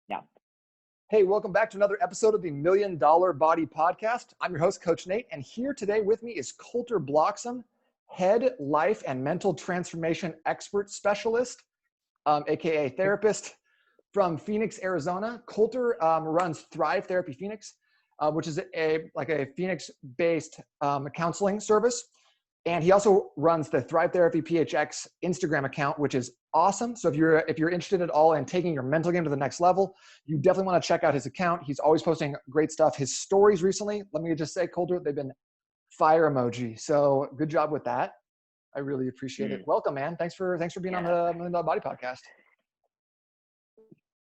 Yeah. Hey, welcome back to another episode of the $1 Million Body Podcast. I'm your host, Coach Nate, and here today with me is Colter Bloxom, Head Life and Mental Transformation Expert Specialist, aka therapist from Phoenix, Arizona. Colter runs Thrive Therapy Phoenix, which is a Phoenix-based counseling service. And he also runs the Thrive Therapy PHX Instagram account, which is awesome. So if you're interested at all in taking your mental game to the next level, you definitely want to check out his account. He's always posting great stuff. His stories recently, let me just say, Colter, they've been fire emoji. So good job with that. I really appreciate it. Welcome, man. Thanks for being on the $1 Million Body Podcast.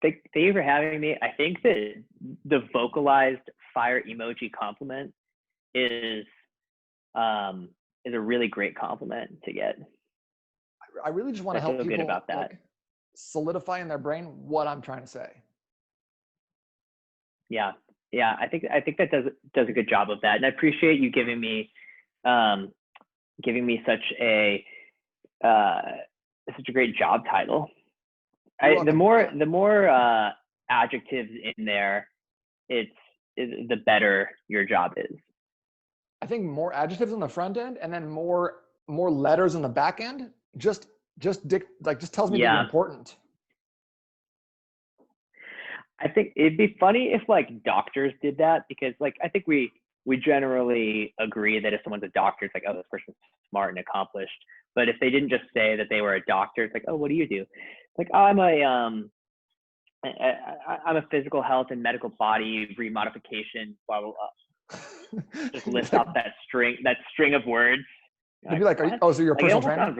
Thank you for having me. I think that the vocalized fire emoji compliment is a really great compliment to get. I really just want to help people good about that. Like, solidify in their brain what I'm trying to say. Yeah. I think that does a good job of that, and I appreciate you giving me such a great job title. The more adjectives in there, the better your job is. I think more adjectives on the front end and then more letters on the back end just tells me that you're important. I think it'd be funny if like doctors did that, because like I think we generally agree that if someone's a doctor, it's like, oh, this person's smart and accomplished. But if they didn't just say that they were a doctor, it's like, oh, what do you do? Like, oh, I'm a physical health and medical body remodification, blah blah blah. Just list out that string of words. You'd be like, so you're a personal trainer?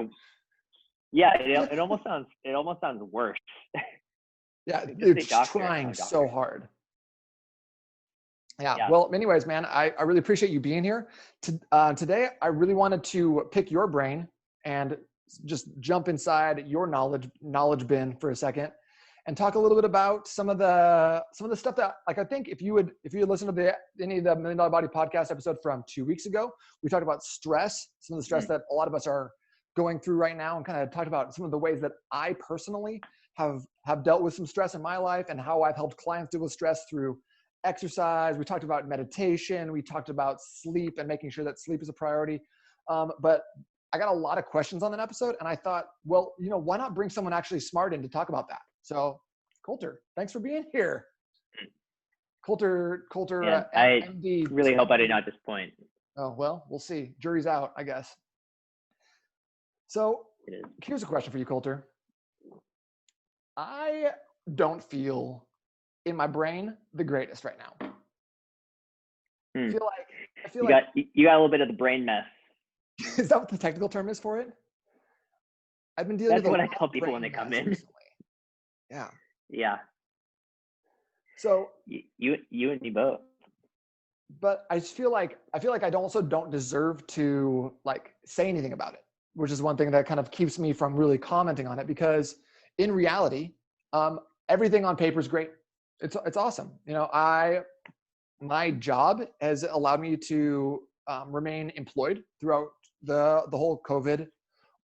It almost sounds worse. Yeah, it's trying so hard. Yeah. Well, anyways, man, I really appreciate you being here. Today, I really wanted to pick your brain and just jump inside your knowledge bin for a second and talk a little bit about some of the stuff that, like, I think if you had listened to any of the $1 Million Body Podcast episode from 2 weeks ago, we talked about stress, some of the stress that a lot of us are going through right now, and kind of talked about some of the ways that I personally have dealt with some stress in my life and how I've helped clients deal with stress through exercise. We talked about meditation. We talked about sleep and making sure that sleep is a priority. But I got a lot of questions on that episode, and I thought, well, why not bring someone actually smart in to talk about that? So, Colter, thanks for being here. Colter, I MD. Really hope I did not disappoint. Oh, well, we'll see. Jury's out, I guess. So here's a question for you, Colter. I don't feel in my brain the greatest right now. I feel like you got a little bit of the brain mess. Is that what the technical term is for it? I've been dealing with what I tell people when they come in. Recently. Yeah. Yeah. So you and me both. But I feel like I also don't deserve to like say anything about it, which is one thing that kind of keeps me from really commenting on it, because in reality, everything on paper is great. It's awesome. My job has allowed me to remain employed throughout the whole COVID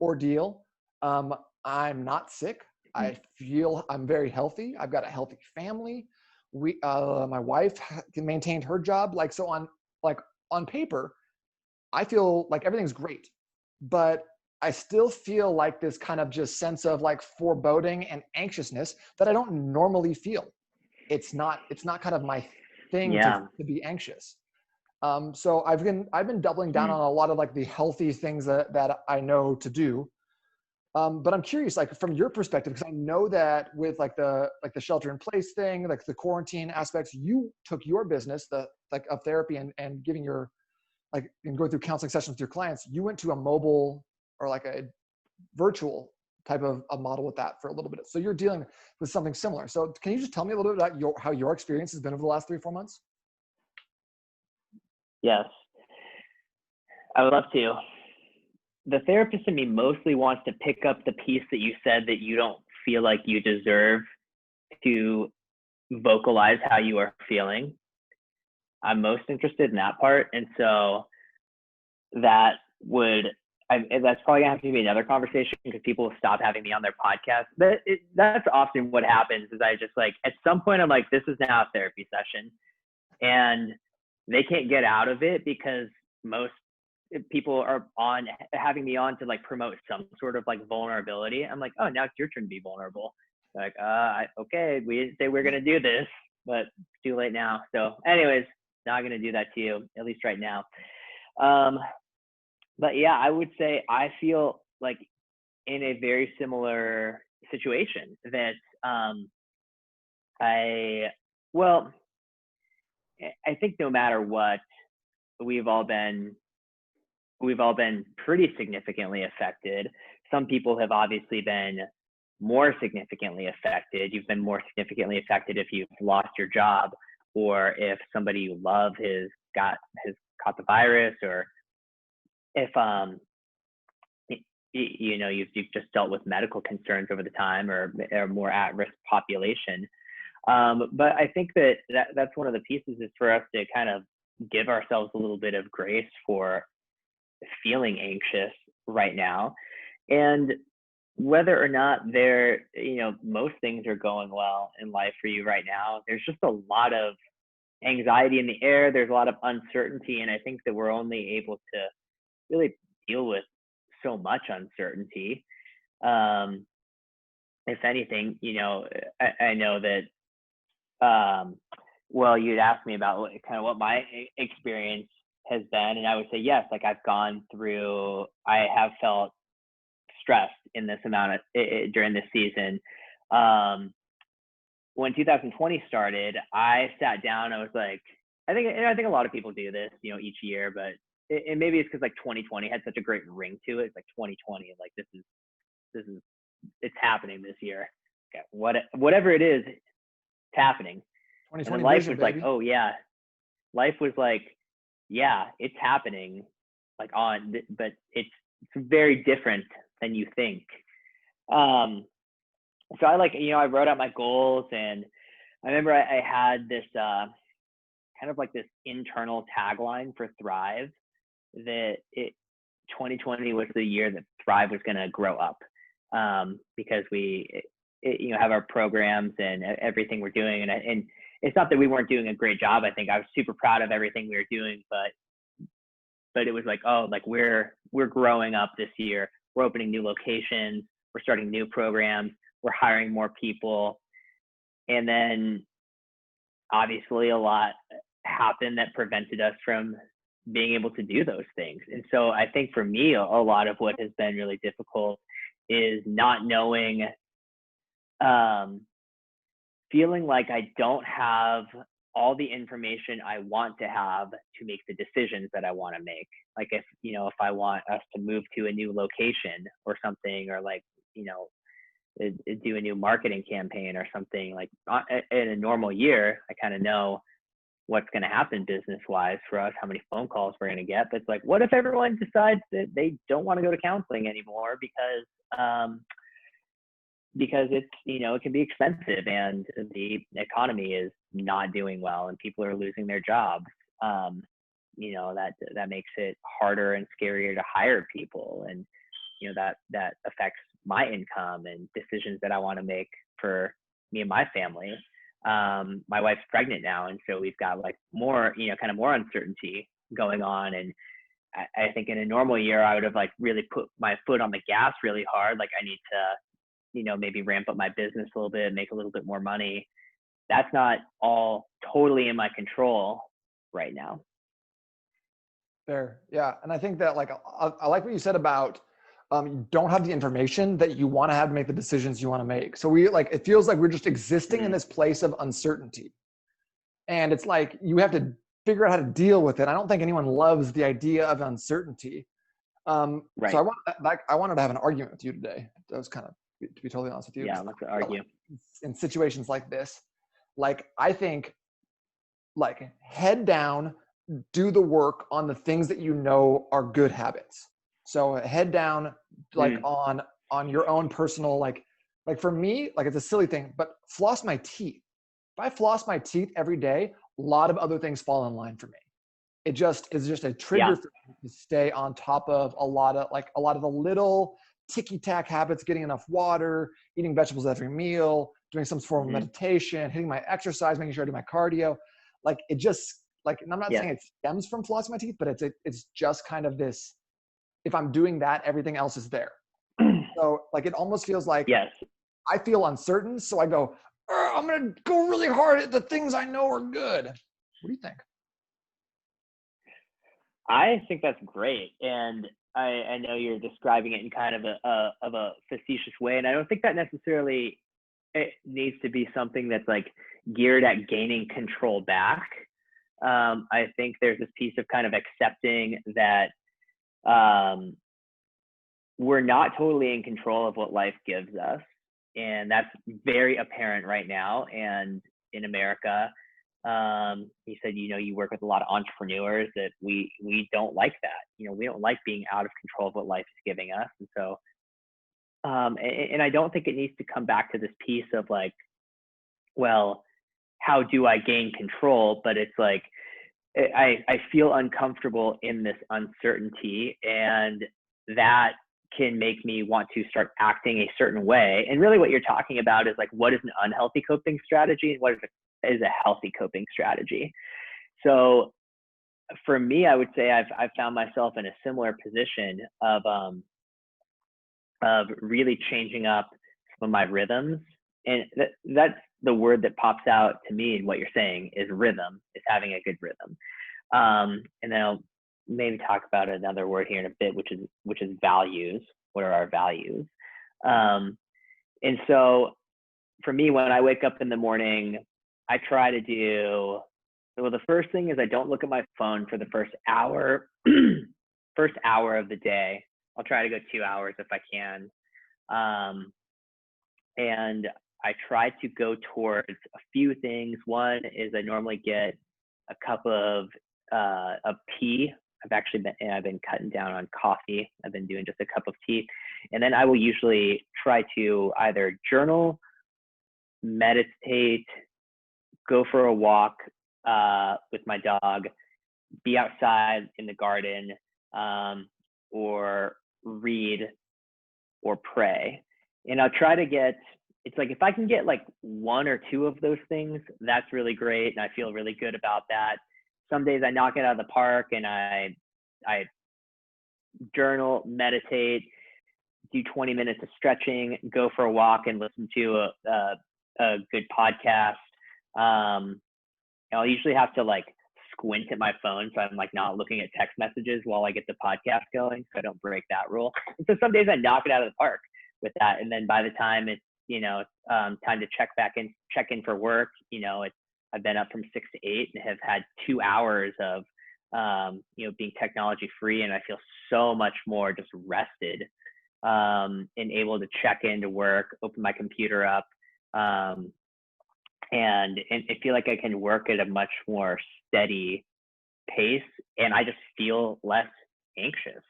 ordeal. I'm not sick. I feel I'm very healthy. I've got a healthy family. My wife maintained her job. So on paper, I feel like everything's great, but I still feel like this kind of just sense of like foreboding and anxiousness that I don't normally feel. It's not kind of my thing to be anxious. So I've been doubling down on a lot of like the healthy things that I know to do. But I'm curious, like from your perspective, because I know that with like the shelter in place thing, like the quarantine aspects, you took your business, of therapy and giving your and going through counseling sessions with your clients, you went to a mobile or like a virtual type of a model with that for a little bit. So you're dealing with something similar. So can you just tell me a little bit about how your experience has been over the last 3 or 4 months? Yes, I would love to. The therapist in me mostly wants to pick up the piece that you said that you don't feel like you deserve to vocalize how you are feeling. I'm most interested in that part. And so that would, that's probably gonna have to be another conversation because people will stop having me on their podcast. That's often what happens is I just like, at some point I'm like, this is now a therapy session, and they can't get out of it because most people are on having me on to like promote some sort of like vulnerability. I'm like, oh, now it's your turn to be vulnerable. Like, okay, we didn't say we're gonna do this, but it's too late now. So anyways, not gonna do that to you, at least right now. But yeah, I would say I feel like in a very similar situation that I well, I think no matter what, we've all been pretty significantly affected. Some people have obviously been more significantly affected. You've been more significantly affected if you've lost your job, or if somebody you love has caught the virus, or if you know you've just dealt with medical concerns over the time, or more at-risk population. But I think that's one of the pieces, is for us to kind of give ourselves a little bit of grace for feeling anxious right now. And whether or not most things are going well in life for you right now, there's just a lot of anxiety in the air. There's a lot of uncertainty. And I think that we're only able to really deal with so much uncertainty. If anything, I know that, well, you'd asked me about what my experience has been, and I would say yes. Like, I have felt stressed in this amount during this season. When 2020 started, I sat down. I was like, I think a lot of people do this, each year, but maybe it's because like 2020 had such a great ring to it. It's like 2020, and like this is it's happening this year. Okay, whatever it is, it's happening. And then life was like, oh yeah, life was like, yeah, it's happening, like but it's very different than you think. So I wrote out my goals, and I remember I had this kind of like this internal tagline for Thrive, that 2020 was the year that Thrive was going to grow up, because we have our programs and everything we're doing, and it's not that we weren't doing a great job. I think I was super proud of everything we were doing, but it was like, oh, like we're growing up this year. We're opening new locations. We're starting new programs. We're hiring more people. And then obviously a lot happened that prevented us from being able to do those things. And so I think for me, a lot of what has been really difficult is not knowing, feeling like I don't have all the information I want to have to make the decisions that I want to make. Like if I want us to move to a new location or something, or like, do a new marketing campaign or something, like in a normal year, I kind of know what's going to happen business wise for us, how many phone calls we're going to get. But it's like, what if everyone decides that they don't want to go to counseling anymore because it's, it can be expensive, and the economy is not doing well, and people are losing their jobs. That makes it harder and scarier to hire people. And, that affects my income and decisions that I want to make for me and my family. My wife's pregnant now, and so we've got like more, kind of more uncertainty going on. And I think in a normal year, I would have like really put my foot on the gas really hard. Like I need to, maybe ramp up my business a little bit, make a little bit more money. That's not all totally in my control right now. Fair. Yeah. And I think that I like what you said about, you don't have the information that you want to have to make the decisions you want to make. So it feels like we're just existing in this place of uncertainty. And it's like, you have to figure out how to deal with it. I don't think anyone loves the idea of uncertainty. Right. So I wanted to have an argument with you today. That was kind of, to be totally honest with you. Yeah, let's argue. In situations like this, I think head down, do the work on the things that are good habits. So head down, on your own personal, like for me, it's a silly thing, but floss my teeth. If I floss my teeth every day, a lot of other things fall in line for me. it just is just a Yeah. trigger for me to stay on top of a lot of the little ticky-tack habits, getting enough water, eating vegetables every meal, doing some form of Hmm. meditation, hitting my exercise, making sure I do my cardio. Like it just like, and I'm not Yes. saying it stems from flossing my teeth, but it's just kind of this, if I'm doing that, everything else is there. So like it almost feels like Yes. I feel uncertain. So I go, I'm going to go really hard at the things I know are good. What do you think? I think that's great. And I know you're describing it in kind of a facetious way. And I don't think that necessarily it needs to be something that's like geared at gaining control back. I think there's this piece of kind of accepting that um, we're not totally in control of what life gives us. And that's very apparent right now. And in America, he said, you work with a lot of entrepreneurs that we don't like that. We don't like being out of control of what life is giving us. And so, and I don't think it needs to come back to this piece of like, well, how do I gain control? But it's like, I feel uncomfortable in this uncertainty, and that can make me want to start acting a certain way. And really what you're talking about is like, what is an unhealthy coping strategy and what is a healthy coping strategy? So for me, I would say I've found myself in a similar position of really changing up some of my rhythms. And that's the word that pops out to me in what you're saying is rhythm, is having a good rhythm. And then I'll maybe talk about another word here in a bit, which is values. What are our values? And so for me, when I wake up in the morning, I try to do, well, the first thing is I don't look at my phone for the first hour, first hour of the day. I'll try to go 2 hours if I can. And I try to go towards a few things. One is I normally get a cup of tea. I've been cutting down on coffee. I've been doing just a cup of tea. And then I will usually try to either journal, meditate, go for a walk with my dog, be outside in the garden, or read or pray. And I'll try to it's like if I can get like one or two of those things, that's really great. And I feel really good about that. Some days I knock it out of the park and I journal, meditate, do 20 minutes of stretching, go for a walk and listen to a good podcast. I'll usually have to like squint at my phone, so I'm like not looking at text messages while I get the podcast going, so I don't break that rule. And so some days I knock it out of the park with that, and then by the time it's time to check in for work, I've been up from 6 to 8 and have had 2 hours of being technology free, and I feel so much more just rested and able to check into work, open my computer up, and I feel like I can work at a much more steady pace, and I just feel less anxious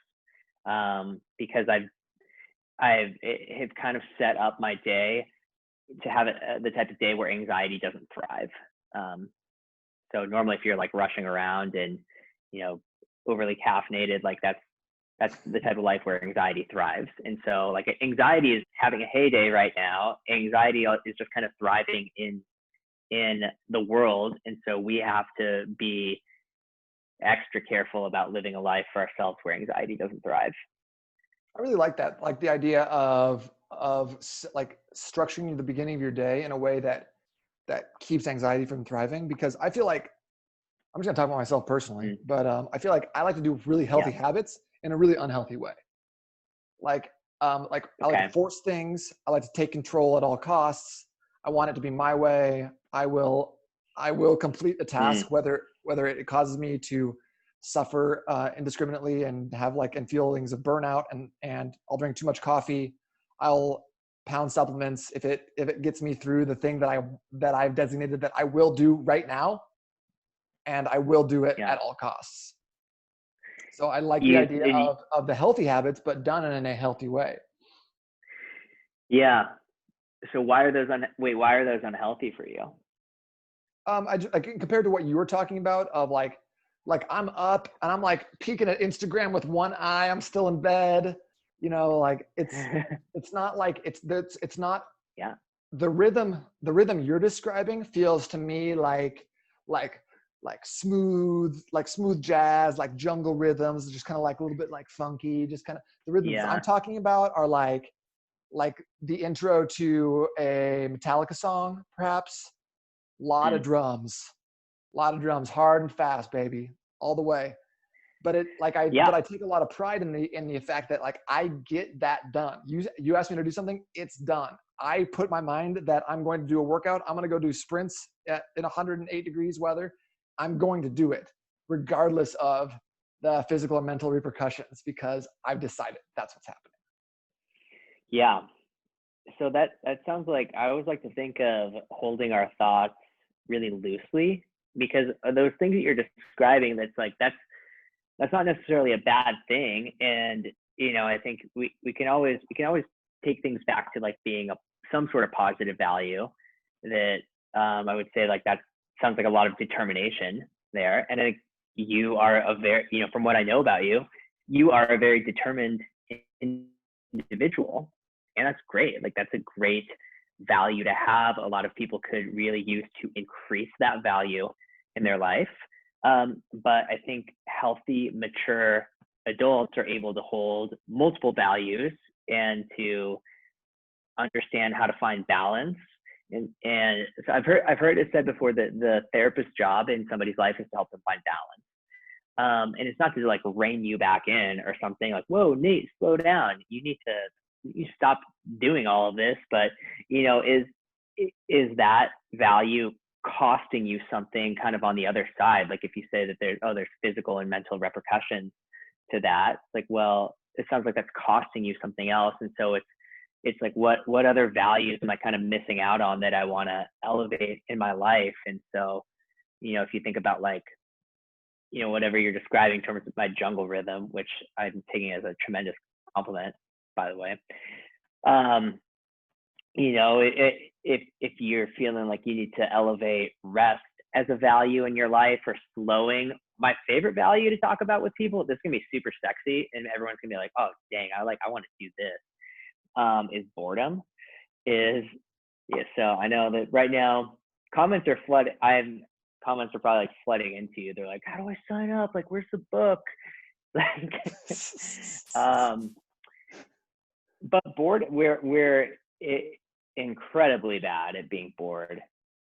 because I've have kind of set up my day to have the type of day where anxiety doesn't thrive. So normally, if you're like rushing around and overly caffeinated, like that's the type of life where anxiety thrives. And so like anxiety is having a heyday right now. Anxiety is just kind of thriving in the world. And so we have to be extra careful about living a life for ourselves where anxiety doesn't thrive. I really like that. Like the idea of like structuring the beginning of your day in a way that keeps anxiety from thriving, because I feel like, I'm just gonna talk about myself personally, but I feel like I like to do really healthy habits in a really unhealthy way. Like I like to force things. I like to take control at all costs. I want it to be my way. I will complete the task, whether it causes me to suffer indiscriminately and have and feelings of burnout, and I'll drink too much coffee. I'll pound supplements if it gets me through the thing that I've designated that I will do right now, and I will do it at all costs. So I like the idea of the healthy habits, but done in a healthy way. Yeah. So why are those unhealthy for you? Compared to what you were talking about of like like I'm up and I'm like peeking at Instagram with one eye. I'm still in bed. You know, like it's not like it's not Yeah. the rhythm you're describing feels to me like like smooth jazz, like jungle rhythms, just kind of like a little bit like funky, just kind of the rhythms I'm Yeah. talking about are like the intro to a Metallica song, perhaps. Lot of Mm. drums, hard and fast, baby, all the way. But Yeah. I take a lot of pride in the fact that like I get that done. You asked me to do something, it's done. I put my mind that I'm going to do a workout. I'm going to go do sprints in 108 degrees weather. I'm going to do it regardless of the physical and mental repercussions because I've decided that's what's happening. Yeah. So that sounds like, I always like to think of holding our thoughts really loosely, because of those things that you're describing, that's not necessarily a bad thing. And I think we can always take things back to like being some sort of positive value that, I would say, like, that sounds like a lot of determination there. And I think you are a very, from what I know about you, you are a very determined individual, and that's great. Like, that's a great value to have. A lot of people could really use to increase that value in their life. But I think healthy, mature adults are able to hold multiple values and to understand how to find balance. And so I've heard it said before that the therapist's job in somebody's life is to help them find balance. And it's not to like rein you back in or something like, whoa, Nate, slow down. You stop doing all of this. But is that value costing you something kind of on the other side? Like, if you say that there's physical and mental repercussions to that, it's like, well, it sounds like that's costing you something else. And so it's like, what other values am I kind of missing out on that I want to elevate in my life? And so, if you think about like, whatever you're describing in terms of my jungle rhythm, which I'm taking as a tremendous compliment, by the way. If you're feeling like you need to elevate rest as a value in your life, or slowing, my favorite value to talk about with people, this is gonna be super sexy and everyone's gonna be like, oh dang, I want to do this, is boredom. So I know that right now comments are flooding. Comments are probably like flooding into you. They're like, how do I sign up? Like, where's the book? Like, but bored, we're incredibly bad at being bored.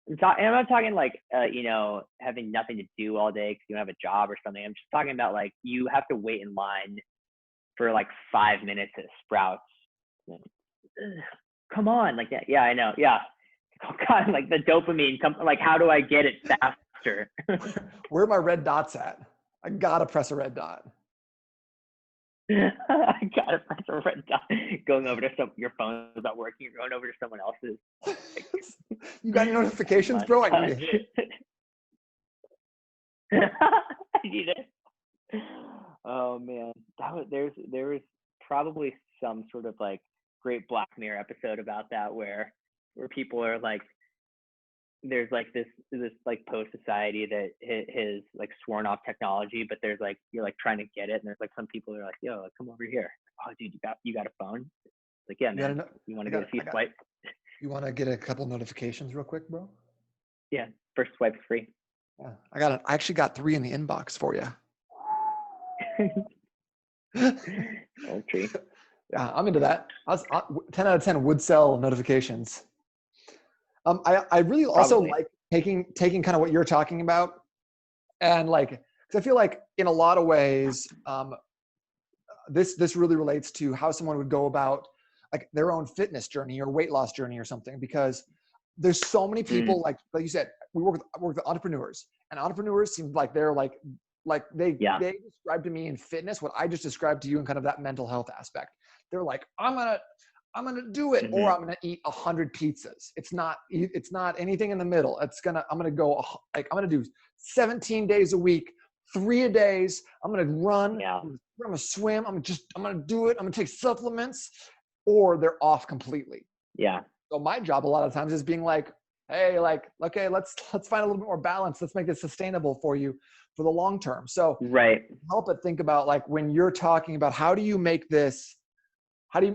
And I'm not talking like, having nothing to do all day because you don't have a job or something. I'm just talking about like, you have to wait in line for like 5 minutes at Sprouts. Come on, like that. Yeah, I know. Yeah. Oh God, like the dopamine. Like, how do I get it faster? Where are my red dots at? I gotta press a red dot. I gotta press a red dot. Going over to your phone is not working. You're going over to someone else's. You got any notifications, bro? I need to hit it. I need it. Oh man, there was probably some sort of like great Black Mirror episode about that where people are like, there's like this like post society that has like sworn off technology, but there's like, you're like trying to get it, and there's like some people that are like, yo, like, come over here. Oh dude, you got a phone? Like, yeah man, you want to get a few swipes? You want to get a couple notifications real quick, bro? Yeah, first swipe's free. Yeah, I actually got 3 in the inbox for you. Old tree. Yeah, I'm into that. 10 out of 10 would sell notifications. I really also like taking kind of what you're talking about, and like, because I feel like in a lot of ways, this really relates to how someone would go about like their own fitness journey or weight loss journey or something, because there's so many people, like you said, I work with entrepreneurs, and entrepreneurs seem like they're like they describe to me in fitness what I just described to you in kind of that mental health aspect. They're like, I'm gonna do it, or I'm gonna eat 100 pizzas. It's not anything in the middle. I'm gonna do 17 days a week, 3 a days. I'm gonna run. Yeah. I'm gonna swim. I'm gonna do it. I'm gonna take supplements, or they're off completely. Yeah. So my job a lot of times is being like, hey, like, okay, let's find a little bit more balance. Let's make it sustainable for you for the long term. So Right. help it think about like when you're talking about how do you make this, how do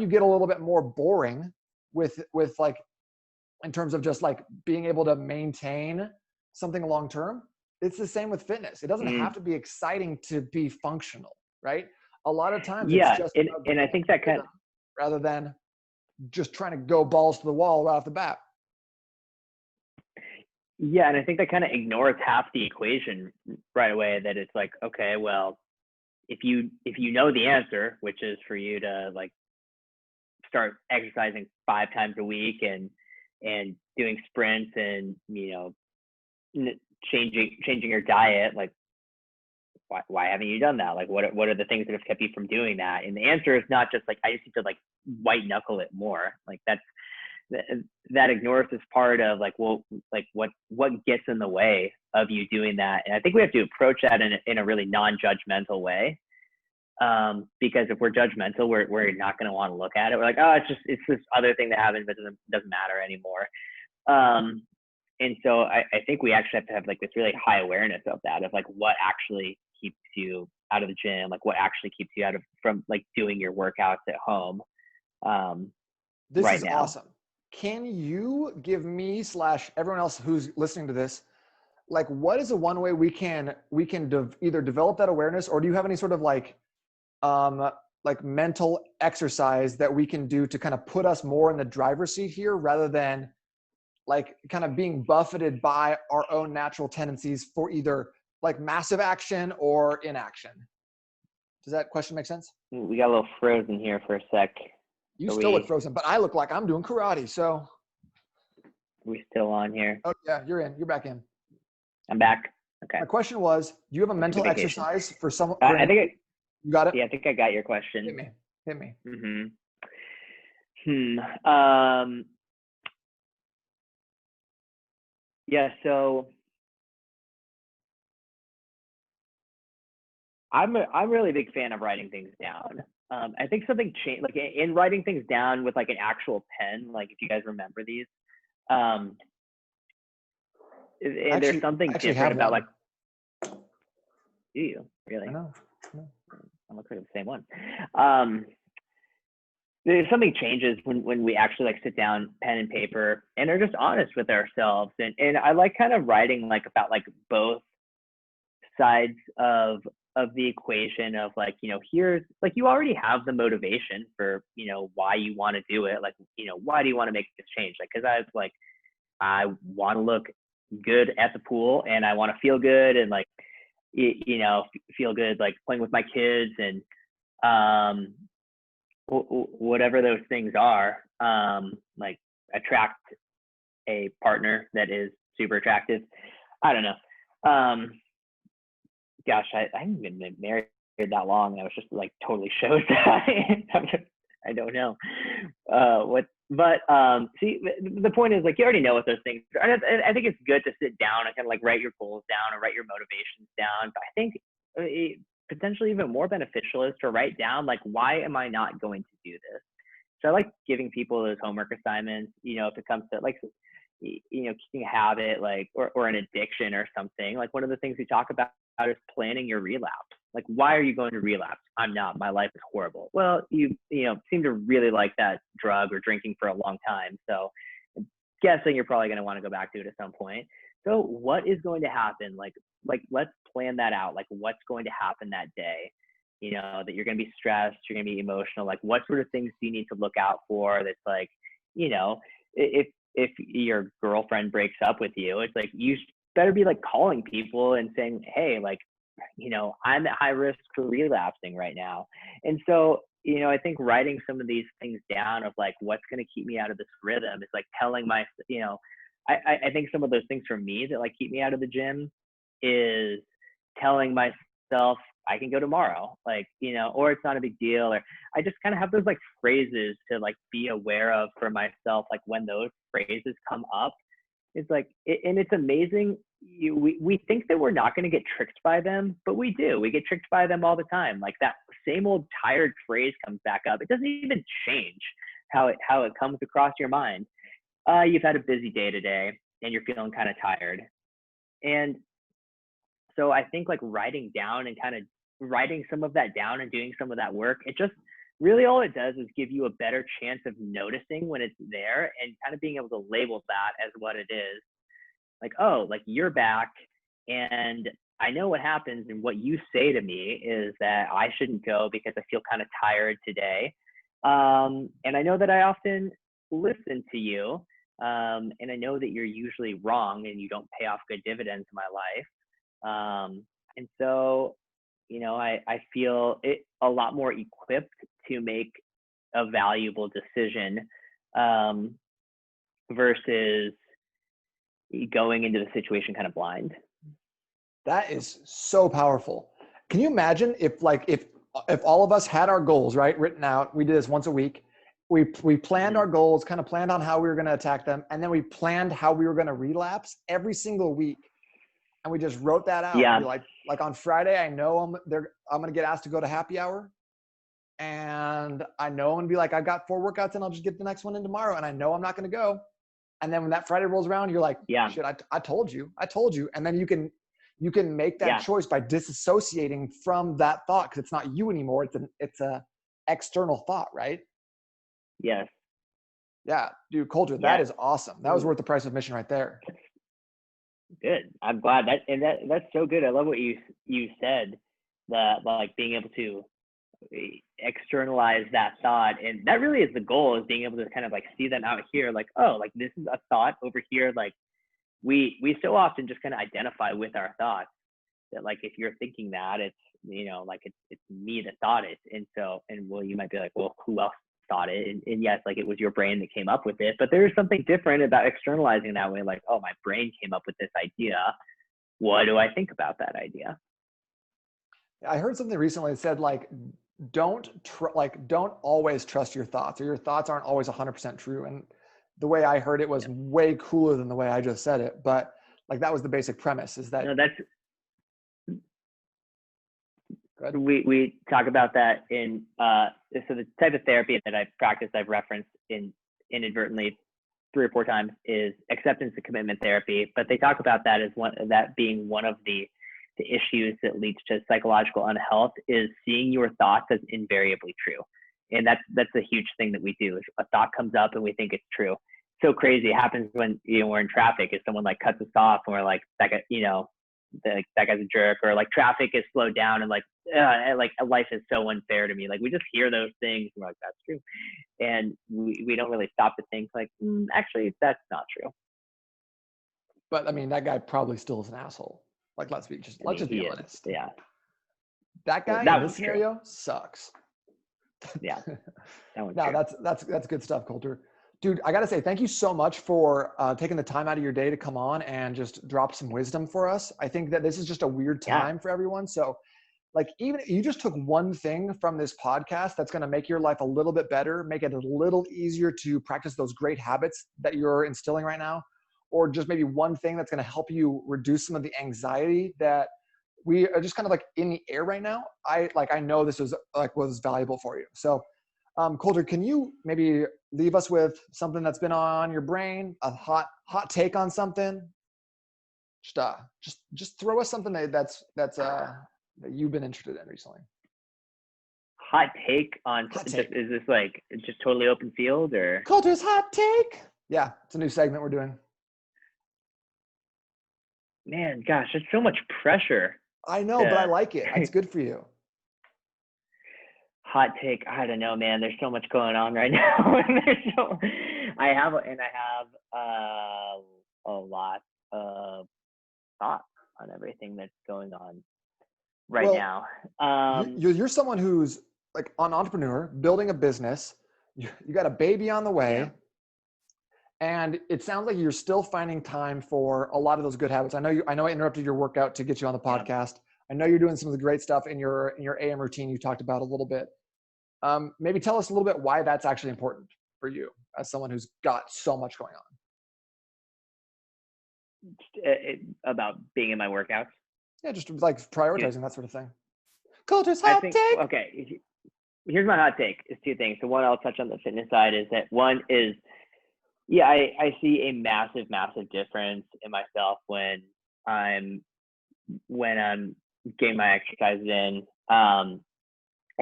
you get a little bit more boring with like in terms of just like being able to maintain something long term. It's the same with fitness. It doesn't have Mm. to be exciting to be functional, right? A lot of times it's Yeah. just about And I getting think a that kind rhythm rather than just trying to go balls to the wall right off the bat. Yeah, and I think that kind of ignores half the equation right away. That it's like, okay, well, if you know the answer, which is for you to like start exercising 5 times a week and doing sprints and changing your diet, like why haven't you done that? Like what are the things that have kept you from doing that? And the answer is not just like I just need to like white knuckle it more. Like that ignores this part of like, well, like what gets in the way of you doing that. And I think we have to approach that in a really non-judgmental way. Because if we're judgmental, we're not going to want to look at it. We're like, oh, it's this other thing that happens that doesn't matter anymore. And so I think we actually have to have like this really high awareness of that, of like what actually keeps you out of the gym, like what actually keeps you from like doing your workouts at home. This Right is now. awesome. Can you give me / everyone else who's listening to this, like what is the one way we can either develop that awareness, or do you have any sort of like mental exercise that we can do to kind of put us more in the driver's seat here rather than like kind of being buffeted by our own natural tendencies for either like massive action or inaction? Does that question make sense? We got a little frozen here for a sec. You Are still look we frozen, but I look like I'm doing karate. So, still on here? oh yeah, you're in. You're back in. I'm back. Okay. My question was, do you have a I took a mental vacation. exercise for someone? I think You got it? yeah, I think I got your Hit question. me. Hit me. Yeah, so I'm a really big fan of writing things down. I think something changed, like in writing things down with like an actual pen, like if you guys remember these, um, and there's I something actually different have about one. like, do you really? I know. No. I look like the same one. Um, there's something changes when we actually like sit down, pen and paper, and are just honest with ourselves. And I like kind of writing like about like both sides of the equation of like, here's like, you already have the motivation for, why you want to do it. Like, why do you want to make this change? Like, cause I want to look good at the pool and I want to feel good and like, feel good, like playing with my kids and, whatever those things are, like attract a partner that is super attractive. I don't know. Gosh, I haven't been married that long. I was just like totally shows that. I don't know see, the point is like you already know what those things are. And I think it's good to sit down and kind of like write your goals down or write your motivations down. But I think potentially even more beneficial is to write down like, why am I not going to do this? So I like giving people those homework assignments, if it comes to like, keeping a habit, like, or an addiction or something. Like one of the things we talk about is planning your relapse. Like, why are you going to relapse? I'm not. My life is horrible. Well, you seem to really like that drug or drinking for a long time. So I'm guessing you're probably going to want to go back to it at some point. So what is going to happen? Like let's plan that out. Like what's going to happen that day? That you're going to be stressed, you're going to be emotional. Like what sort of things do you need to look out for? That's like, if your girlfriend breaks up with you, it's like you better be like calling people and saying, hey, like, I'm at high risk for relapsing right now. And so, I think writing some of these things down of like what's going to keep me out of this rhythm is like telling my, I think some of those things for me that like keep me out of the gym is telling myself I can go tomorrow, like, or it's not a big deal. Or I just kind of have those like phrases to like be aware of for myself. Like when those phrases come up, it's like, and it's amazing. We think that we're not going to get tricked by them, but we do. We get tricked by them all the time. Like that same old tired phrase comes back up. It doesn't even change how it comes across your mind. you've had a busy day today and you're feeling kind of tired. And so I think like writing down and kind of writing some of that down and doing some of that work, it just really all it does is give you a better chance of noticing when it's there and kind of being able to label that as what it is. Like, oh, like you're back and I know what happens, and what you say to me is that I shouldn't go because I feel kind of tired today. And I know that I often listen to you. And I know that you're usually wrong and you don't pay off good dividends in my life. And so, I feel it a lot more equipped to make a valuable decision versus going into the situation kind of blind. That is so powerful. Can you imagine if all of us had our goals, right, written out? We did this once a week. We planned our goals, kind of planned on how we were going to attack them, and then we planned how we were going to relapse every single week. And we just wrote that out. Yeah. Like on Friday, I know I'm going to get asked to go to happy hour. And I know I'm going to be like, I've got 4 workouts and I'll just get the next one in tomorrow. And I know I'm not going to go. And then when that Friday rolls around, you're like, yeah, shit, I told you. And then you can make that choice by disassociating from that thought, because it's not you anymore. It's a external thought, right? Yes. Yeah, dude, Colter, that is awesome. That was worth the price of admission right there. Good. I'm glad that's so good. I love what you said, that like being able to externalize that thought, and that really is the goal, is being able to kind of like see them out here, like, oh, like this is a thought over here. Like we so often just kind of identify with our thoughts, that like if you're thinking that, it's like it's me that thought it, and well, you might be like, well, who else thought it? And yes, like it was your brain that came up with it, but there's something different about externalizing that way. Like, oh, my brain came up with this idea. What do I think about that idea? I heard something recently that said like, don't always trust your thoughts, or your thoughts aren't always 100% true. And the way I heard it was way cooler than the way I just said it. But like, that was the basic premise, is that we talk about that in so the type of therapy that I've practiced, I've referenced inadvertently 3 or 4 times, is acceptance and commitment therapy. But they talk about that as that being one of the issues that leads to psychological unhealth, is seeing your thoughts as invariably true. And that's a huge thing that we do, is a thought comes up and we think it's true. So crazy. It happens when we're in traffic, if someone like cuts us off and we're like, that guy, that guy's a jerk, or like traffic is slowed down and like life is so unfair to me. Like we just hear those things and we're like, that's true. And we don't really stop to think like, actually, that's not true. But I mean, that guy probably still is an asshole. Like, let's just be honest. Yeah. That guy in this scenario sucks. Yeah. No, that's good stuff, Colter. Dude, I got to say, thank you so much for taking the time out of your day to come on and just drop some wisdom for us. I think that this is just a weird time for everyone. So like, even you just took one thing from this podcast that's going to make your life a little bit better, make it a little easier to practice those great habits that you're instilling right now, or just maybe one thing that's going to help you reduce some of the anxiety that we are just kind of like in the air right now. I know this was valuable for you. So Colter, can you maybe leave us with something that's been on your brain, a hot take on something? Just throw us something that you've been interested in recently. Hot take on is this like just totally open field, or Colter's hot take? Yeah, it's a new segment we're doing. Man, gosh, there's so much pressure. I know, but I like it. It's good for you. Hot take, I don't know, man. There's so much going on right now. I have a lot of thoughts on everything that's going on right now. You're someone who's like an entrepreneur, building a business. You got a baby on the way. Yeah. And it sounds like you're still finding time for a lot of those good habits. I know I interrupted your workout to get you on the podcast. Yeah. I know you're doing some of the great stuff in your AM routine you talked about a little bit. Maybe tell us a little bit why that's actually important for you as someone who's got so much going on. About being in my workouts? Yeah, just like prioritizing that sort of thing. Colter's hot take. Okay, here's my hot take. It's 2 things. So one, I'll touch on the fitness side, is that one is Yeah, I see a massive difference in myself I'm when I'm getting my exercises in. I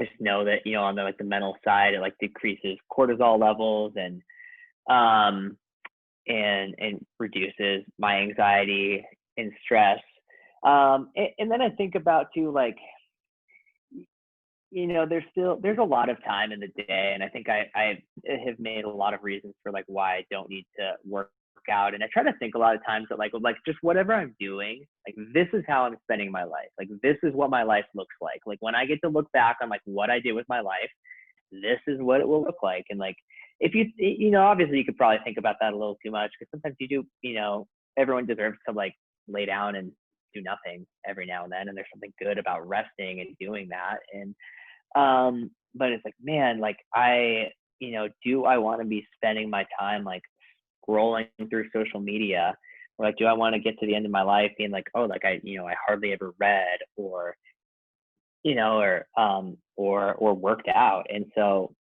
just know that, on the like the mental side, it like decreases cortisol levels um and reduces my anxiety and stress. And then I think about too, like, there's a lot of time in the day, and I think I have made a lot of reasons for like why I don't need to work out. And I try to think a lot of times that like just whatever I'm doing, like this is how I'm spending my life. Like this is what my life looks like. Like when I get to look back on like what I did with my life, this is what it will look like. And like if obviously you could probably think about that a little too much, because sometimes you do, everyone deserves to like lay down and do nothing every now and then, and there's something good about resting and doing that. And but it's like, man, like do I want to be spending my time like scrolling through social media, or like do I want to get to the end of my life being like, oh, like I hardly ever read or or worked out. And so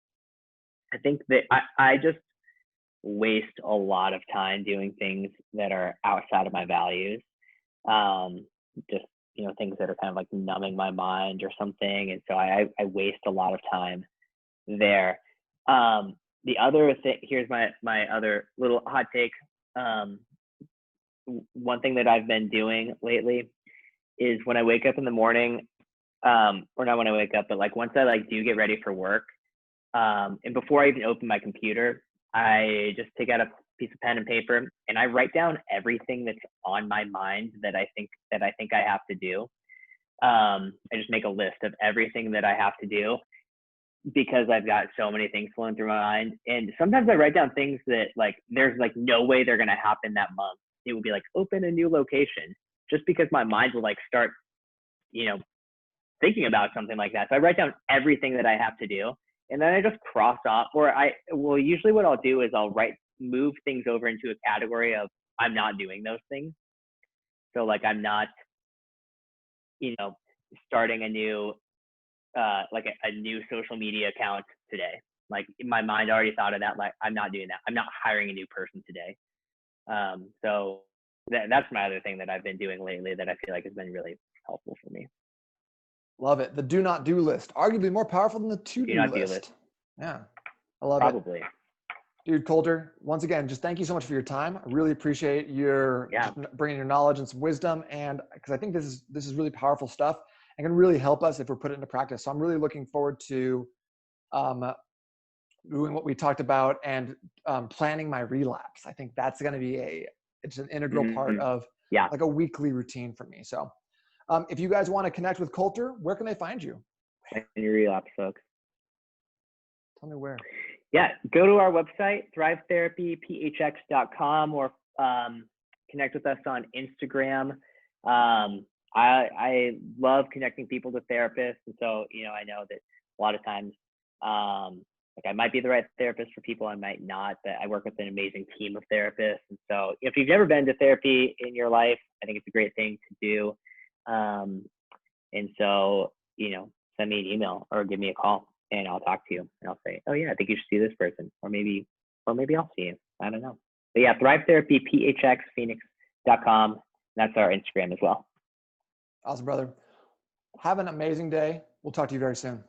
I think that I just waste a lot of time doing things that are outside of my values. Just things that are kind of like numbing my mind or something. And so I waste a lot of time there. The other thing, here's my other little hot take. One thing that I've been doing lately is when I wake up in the morning, or not when I wake up, but like once I like do get ready for work, and before I even open my computer, I just take out a piece of pen and paper and I write down everything that's on my mind that I think I have to do. I just make a list of everything that I have to do, because I've got so many things flowing through my mind. And sometimes I write down things that like there's like no way they're gonna happen that month. It would be like open a new location, just because my mind will like start, thinking about something like that. So I write down everything that I have to do, and then I just cross off. Or usually what I'll do is I'll move things over into a category of I'm not doing those things. So like I'm not, starting a new like a new social media account today. Like my mind already thought of that. Like I'm not doing that. I'm not hiring a new person today. So that's my other thing that I've been doing lately that I feel like has been really helpful for me. Love it. The do not do list, arguably more powerful than the to do list. Yeah, I love it. Probably. Dude, Colter, once again, just thank you so much for your time. I really appreciate your bringing your knowledge and some wisdom, and because I think this is really powerful stuff and can really help us if we put it into practice. So I'm really looking forward to doing what we talked about and planning my relapse. I think that's going to be it's an integral part of like a weekly routine for me. So if you guys want to connect with Colter, where can they find you? And your relapse, folks. Tell me where. Yeah, go to our website, thrivetherapyphx.com, or connect with us on Instagram. I love connecting people to therapists. And so, I know that a lot of times, like I might be the right therapist for people, I might not, but I work with an amazing team of therapists. And so if you've never been to therapy in your life, I think it's a great thing to do. And so, send me an email or give me a call and I'll talk to you and I'll say, oh yeah, I think you should see this person, or maybe I'll see you. I don't know. But yeah, thrivetherapyphx.com. That's our Instagram as well. Awesome, brother. Have an amazing day. We'll talk to you very soon.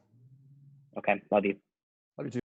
Okay. Love you.